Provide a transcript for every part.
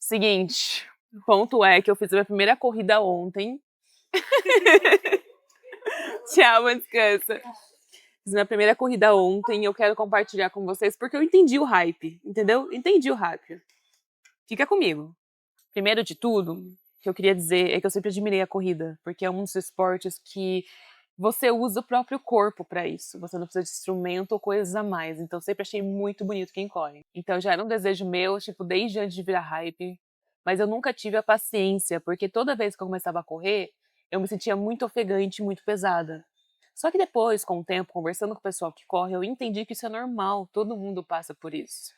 Seguinte, o ponto é que eu fiz a minha primeira corrida ontem. Tchau, descansa. Fiz minha primeira corrida ontem e eu quero compartilhar com vocês porque eu entendi o hype, entendeu? Entendi o hype. Fica comigo. Primeiro de tudo, o que eu queria dizer é que eu sempre admirei a corrida, porque é um dos esportes que você usa o próprio corpo pra isso. Você não precisa de instrumento ou coisas a mais. Então eu sempre achei muito bonito quem corre. Então já era um desejo meu, tipo, desde antes de virar hype. Mas eu nunca tive a paciência, porque toda vez que eu começava a correr, eu me sentia muito ofegante, muito pesada. Só que depois, com o tempo, conversando com o pessoal que corre, eu entendi que isso é normal, todo mundo passa por isso.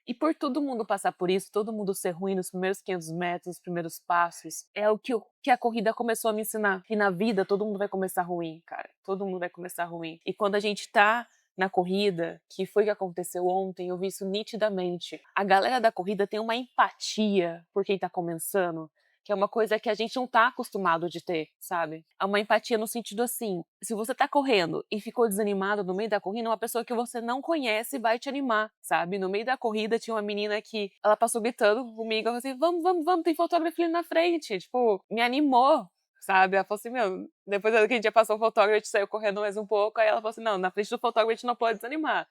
E por todo mundo passar por isso, todo mundo ser ruim nos primeiros 500 metros, nos primeiros passos, é o que a corrida começou a me ensinar. Que na vida todo mundo vai começar ruim, cara. Todo mundo vai começar ruim. E quando a gente tá na corrida, que foi o que aconteceu ontem, eu vi isso nitidamente. A galera da corrida tem uma empatia por quem tá começando, que é uma coisa que a gente não tá acostumado de ter, sabe? É uma empatia no sentido assim, se você tá correndo e ficou desanimado no meio da corrida, uma pessoa que você não conhece vai te animar, sabe? No meio da corrida tinha uma menina que, ela passou gritando comigo, ela falou assim, vamos, vamos, vamos, tem fotógrafo ali na frente, tipo, me animou, sabe? Ela falou assim, meu, depois que a gente já passou o fotógrafo, a gente saiu correndo mais um pouco, aí ela falou assim, não, na frente do fotógrafo a gente não pode desanimar.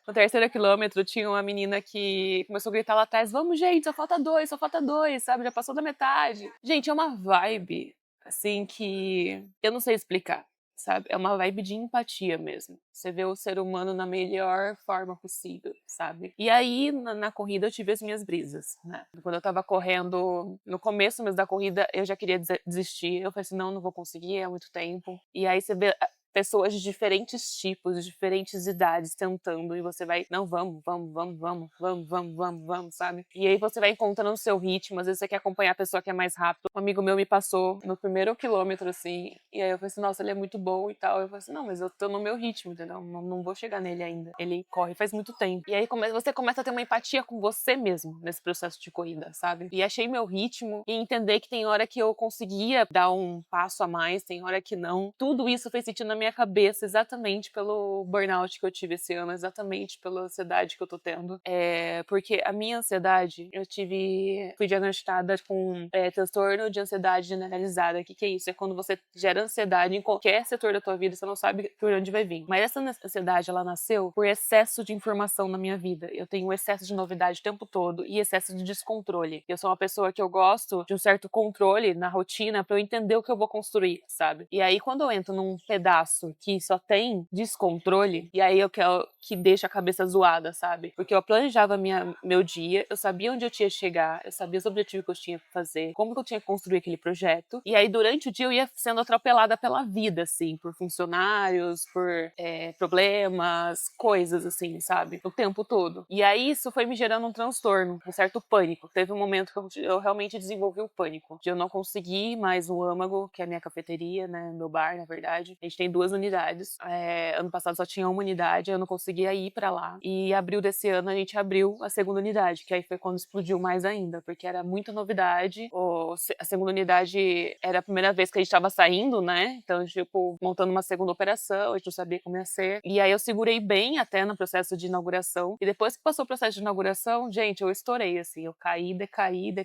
No terceiro quilômetro tinha uma menina que começou a gritar lá atrás, vamos gente, só falta dois, sabe? Já passou da metade. Gente, é uma vibe, assim, que eu não sei explicar, sabe? É uma vibe de empatia mesmo. Você vê o ser humano na melhor forma possível, sabe? E aí, na corrida, eu tive as minhas brisas, né? Quando eu tava correndo, no começo mesmo da corrida, eu já queria desistir. Eu falei assim, não vou conseguir, é muito tempo. E aí você vê pessoas de diferentes tipos, de diferentes idades tentando, e você vai, não, vamos, vamos, vamos, vamos, vamos, vamos, vamos, vamos, sabe? E aí você vai encontrando o seu ritmo, às vezes você quer acompanhar a pessoa que é mais rápido. Um amigo meu me passou no primeiro quilômetro, assim, e aí eu falei assim, nossa, ele é muito bom e tal. Eu falei assim, não, mas eu tô no meu ritmo, entendeu? Não vou chegar nele ainda. Ele corre faz muito tempo. E aí você começa a ter uma empatia com você mesmo nesse processo de corrida, sabe? E achei meu ritmo e entender que tem hora que eu conseguia dar um passo a mais, tem hora que não. Tudo isso fez sentido na minha cabeça exatamente pelo burnout que eu tive esse ano, exatamente pela ansiedade que eu tô tendo. Porque a minha ansiedade, fui diagnosticada com transtorno de ansiedade generalizada. O que é isso? É quando você gera ansiedade em qualquer setor da tua vida, você não sabe por onde vai vir. Mas essa ansiedade, ela nasceu por excesso de informação na minha vida. Eu tenho um excesso de novidade o tempo todo e excesso de descontrole. Eu sou uma pessoa que eu gosto de um certo controle na rotina pra eu entender o que eu vou construir, sabe? E aí, quando eu entro num pedaço que só tem descontrole, e aí eu quero que deixa a cabeça zoada, sabe? Porque eu planejava meu dia, eu sabia onde eu tinha que chegar, eu sabia os objetivos que eu tinha que fazer, como que eu tinha que construir aquele projeto, e aí durante o dia eu ia sendo atropelada pela vida, assim, por funcionários, por problemas, coisas assim, sabe? O tempo todo. E aí isso foi me gerando um transtorno, um certo pânico. Teve um momento que eu realmente desenvolvi o pânico, de eu não conseguir mais o Âmago, que é a minha cafeteria, né, meu bar, na verdade. A gente tem 2 unidades. Ano passado só tinha uma unidade, eu não conseguia ir pra lá. E em abril desse ano a gente abriu a segunda unidade, que aí foi quando explodiu mais ainda, porque era muita novidade. A segunda unidade era a primeira vez que a gente tava saindo, né? Então, tipo, montando uma segunda operação, a gente não sabia como ia ser. E aí eu segurei bem até no processo de inauguração. E depois que passou o processo de inauguração, gente, eu estourei, assim. Eu caí, decaí,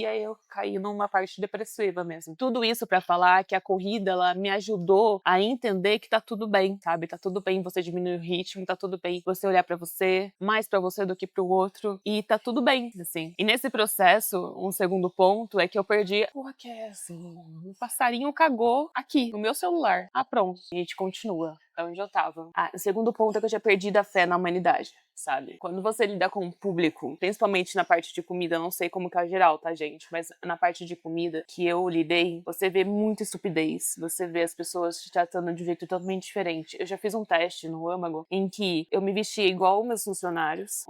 aí eu caí numa parte depressiva mesmo. Tudo isso pra falar que a corrida, ela me ajudou a entender que tá tudo bem, sabe? Tá tudo bem você diminuir o ritmo, tá tudo bem você olhar pra você, mais pra você do que pro outro, e tá tudo bem, assim. E nesse processo, um segundo ponto é que eu perdi, porra, que é assim, um passarinho cagou aqui, no meu celular. Ah, pronto. E a gente continua. Onde eu tava. O segundo ponto é que eu tinha perdido a fé na humanidade, sabe? Quando você lida com o público, principalmente na parte de comida, eu não sei como que é geral, tá, gente? Mas na parte de comida que eu lidei, você vê muita estupidez. Você vê as pessoas te tratando de um jeito totalmente diferente. Eu já fiz um teste no Âmago em que eu me vestia igual meus funcionários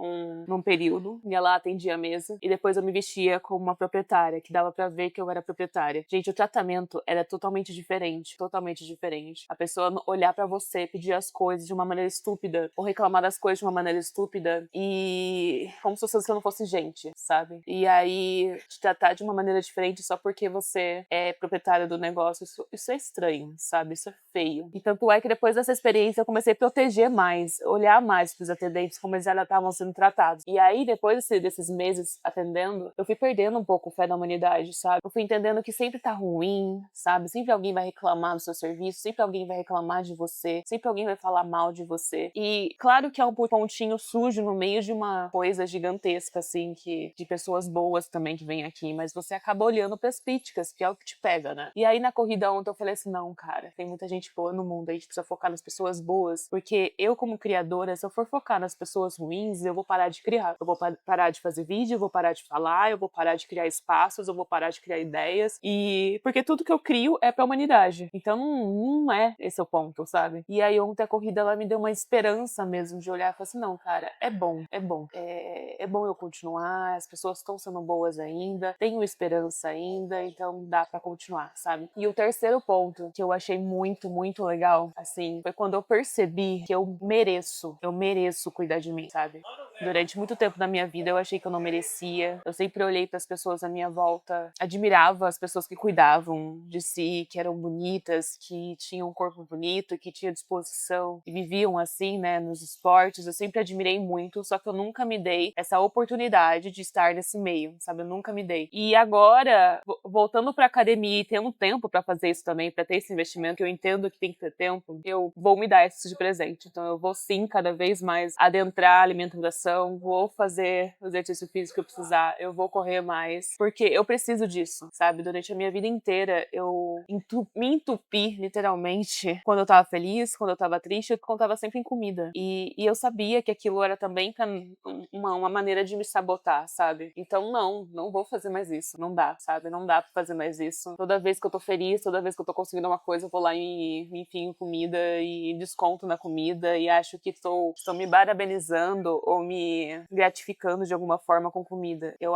num período, ia lá, atendia a mesa, e depois eu me vestia como uma proprietária, que dava pra ver que eu era proprietária. Gente, o tratamento era totalmente diferente, totalmente diferente. A pessoa olhar pra você você pedir as coisas de uma maneira estúpida, ou reclamar das coisas de uma maneira estúpida, e como se você não fosse gente, sabe? E aí, te tratar de uma maneira diferente só porque você é proprietário do negócio, isso é estranho, sabe? Isso é feio. E tanto é que depois dessa experiência eu comecei a proteger mais, olhar mais pros atendentes, como eles já estavam sendo tratados. E aí, depois desses meses atendendo, eu fui perdendo um pouco o fé na humanidade, sabe? Eu fui entendendo que sempre tá ruim, sabe? Sempre alguém vai reclamar do seu serviço, sempre alguém vai reclamar de você, sempre alguém vai falar mal de você. E claro que é um pontinho sujo no meio de uma coisa gigantesca, assim, de pessoas boas também que vêm aqui, mas você acaba olhando pras críticas, que é o que te pega, né? E aí na corrida ontem eu falei assim, não, cara, tem muita gente boa no mundo, a gente precisa focar nas pessoas boas, porque eu como criadora, se eu for focar nas pessoas ruins, eu vou parar de criar, eu vou parar de fazer vídeo, eu vou parar de falar, eu vou parar de criar espaços, eu vou parar de criar ideias, e porque tudo que eu crio é pra humanidade, então não é esse o ponto, sabe? E aí ontem a corrida ela me deu uma esperança mesmo de olhar e falar assim, não, cara, é bom, é bom eu continuar, as pessoas estão sendo boas ainda, tenho esperança ainda, então dá pra continuar, sabe? E o terceiro ponto que eu achei muito, muito legal, assim, foi quando eu percebi que eu mereço cuidar de mim, sabe? Durante muito tempo da minha vida eu achei que eu não merecia. Eu sempre olhei para as pessoas à minha volta, admirava as pessoas que cuidavam de si, que eram bonitas, que tinham um corpo bonito, que tinham disposição e viviam assim, né, nos esportes. Eu sempre admirei muito, só que eu nunca me dei essa oportunidade de estar nesse meio, sabe? Eu nunca me dei. E agora, voltando para academia e tendo tempo para fazer isso também, para ter esse investimento, que eu entendo que tem que ter tempo, eu vou me dar isso de presente. Então eu vou sim cada vez mais adentrar a alimentação, vou fazer o exercício físico que eu precisar, eu vou correr mais, porque eu preciso disso, sabe? Durante a minha vida inteira, eu me entupi, literalmente, quando eu tava feliz, quando eu tava triste, quando eu tava sempre em comida. E eu sabia que aquilo era também uma maneira de me sabotar, sabe? Então, não vou fazer mais isso. Não dá, sabe? Não dá pra fazer mais isso. Toda vez que eu tô feliz, toda vez que eu tô conseguindo uma coisa, eu vou lá e me enfio em comida e desconto na comida e acho que estou me parabenizando ou me gratificando de alguma forma com comida. Eu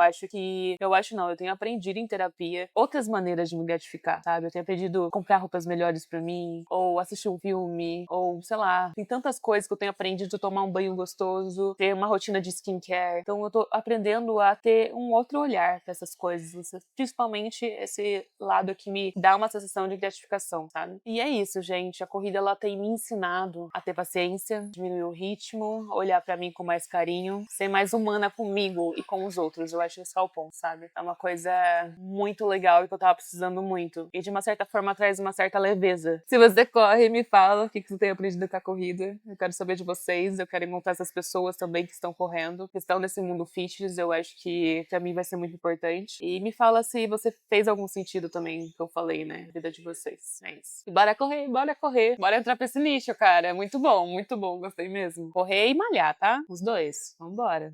tenho aprendido em terapia outras maneiras de me gratificar, sabe? Eu tenho aprendido a comprar roupas melhores pra mim, ou assistir um filme, ou sei lá, tem tantas coisas que eu tenho aprendido, tomar um banho gostoso, ter uma rotina de skincare. Então eu tô aprendendo a ter um outro olhar pra essas coisas, principalmente esse lado que me dá uma sensação de gratificação, sabe? E é isso, gente. A corrida ela tem me ensinado a ter paciência, diminuir o ritmo, olhar pra mim com mais carinho, ser mais humana comigo e com os outros. Eu acho que esse é o ponto, sabe? É uma coisa muito legal e que eu tava precisando muito. E de uma certa forma traz uma certa leveza. Se você corre, me fala o que você tem aprendido com a corrida. Eu quero saber de vocês, eu quero encontrar essas pessoas também que estão correndo, que estão nesse mundo fitness, eu acho que pra mim vai ser muito importante. E me fala se você fez algum sentido também que eu falei, né? Na vida de vocês. É isso. E bora correr, bora correr. Bora entrar pra esse nicho, cara. Muito bom, gostei mesmo. Correr e malhar, tá? Os dois. Vambora.